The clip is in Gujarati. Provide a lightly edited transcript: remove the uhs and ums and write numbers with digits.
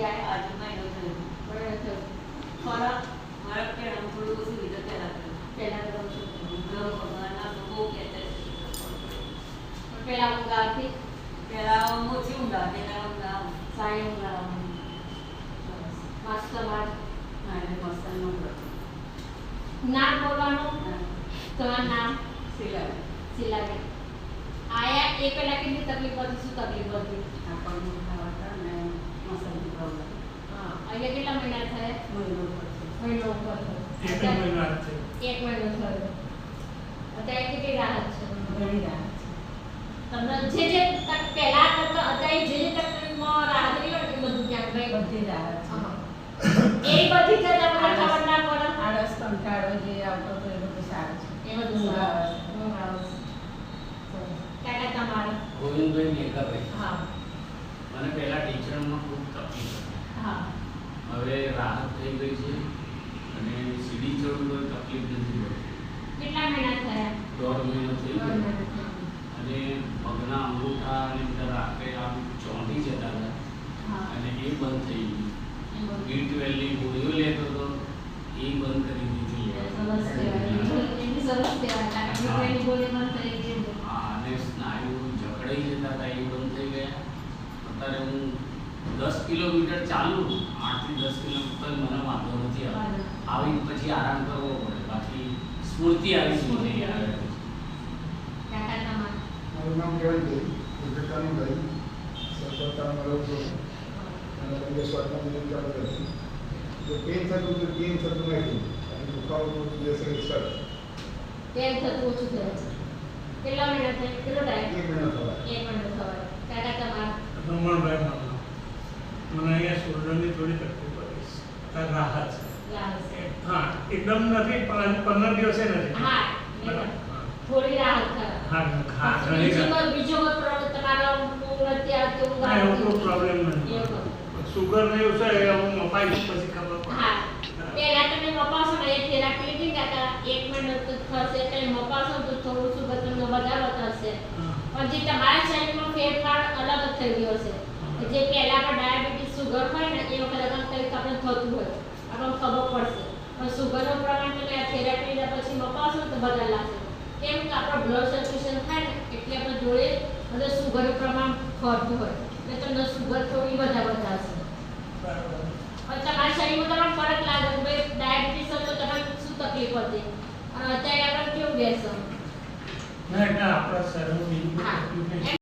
જાય આજે મહિનો થયો બરાબર ખોરાક મારા પેલા થોડું ઓછું લીધું પહેલા તો ભગવાનના તો બહુ કહેતા પહેલા ઊંઘ આવતી પેલા ઓછી ઊંઘ આવે પેલા ઊંઘ આવે સારી ઊંઘ આવતી મસ્ત વાત ના એટલે મસ્ત નો નામ બોલવાનું તમારું નામ સિલાય શીલાબેન આયા એ પહેલા કેટલી તકલીફ હતી શું તકલીફ હતી આપણને ખાવાતા ને મસાલાની પ્રોબ્લેમ હા અહીંયા કેટલા મહિના થયા મહિનો મહિનો પર ઉપર એક જ મહિનો આજ છે. એક મહિનો થયો અત્યારે કેટલી રાહત છે ઘણી રાહત તમને જે પહેલા કરતા અત્યારે જે તકલીફમાં રાહત રહી હોય એ બધું ક્યાંક ગઈ બધી રાહત છે એ બધી જ તમને ખબર ના પડે આળસ કંટાળો જે આવતો હતો એ બધું સારું છે એ બધું સારું કાકા તમારું ગોવિંદભાઈ મેઘાભાઈ હા મને પહેલા ટીચરમાં ખૂબ તકલીફ હતી. હા હવે રાહત થઈ ગઈ છે અને સીડી ચડવું કોઈ તકલીફ નથી પડતી. કેટલા મહિના થયા 1.5 મહિનો થઈ ગયો દોઢ મહિના અને પગના અંગૂઠા અને અંદર આખે આમ ચોંટી જતા હતા હા અને એ બંધ થઈ ગયું. B12ની ગોળીઓ લેતો હતો એ બંધ કરી દીધી. સરસ કહેવાય એની સરસ કહેવાય કારણ કે પેલી ગોળી બંધ થઈ ગઈ હા, અને સ્નાયુ જકડાઈ જતા હતા એ બંધ થઈ ગયા. અત્યારે હું 10 કિલોમીટર ચાલું 8 થી 10 કિલોમીટર મને વાંધો નથી આવતો. આવી પછી આરામ કરવો પડે બાકી સ્ફૂર્તિ આવી સુધી આવે છે. કાકા તમારું મારું નામ કેવલભાઈ ઉદ્યોગકાનુભાઈ સરપંચમાં રહું છું અને તમને સ્વાદમાં મિલન ચાલુ હતી જો પેન થતું તો પેન થતું નથી અને દુખાવો તો દિવસે સર તેલ થતું ઓછું થયું છે કેટલા મહિના થાય કેટલો ટાઈમ 1 મહિનો થવા એક મહિનો થયો કાકા તમારું રમણભાઈ મામા. મને અહીંયા શોલ્ડરની થોડી તકલીફ હતી. અત્યારે રાહત છે. લાગશે હા, એકદમ નથી પણ 15 દિવસે નથી. હા બરાબર. થોડી રાહત થાય હા, હા, ઘણી રાહત. બીજો કોઈ પ્રોબ્લેમ તમારો ઊંઘ નથી આવતી ઊંઘ ના, એવું આવતી કોઈ પ્રોબ્લેમ નથી. એવું. સુગર ને એવું છે એ હું મપાઈશ પછી ખબર પડે. હા પહેલા તમે મપાવશો ને એ થેરાપી લીધી કાકા 1 મહિનો તો થશે એટલે મપાવશો તો થોડું સુગર તમને વધારે થશે હા. પણ જે તમારા શરીરમાં ફેરફાર અલગ જ થઈ ગયો છે જે પહેલા પણ ડાયાબિટીસ સુગર હોય ને એ વખતે કંઈક કંઈક આપણે થતું હોય આપણને ખબર પડશે પણ સુગરનું પ્રમાણ તમે આ થેરાપી લીધા પછી મપાવશો ને તો બધા લાગશે કેમ કે આપણું બ્લડ સર્ક્યુલેશન થાય ને એટલે આપણે જોડે બધું સુગરનું પ્રમાણ ફરતું હોય એટલે તમને સુગર થોડી વધારશે બરાબર. અને તમારા શરીરમાં તમને ફરક લાગે કે ભાઈ ડાયાબિટીસ હોય તો તમને શું તકલીફ હતી અને અત્યારે આપણે કેવું બેસો ના, એટલે આપણા શરીરમાં બીજું કોઈ હા. તકલીફ નહીં.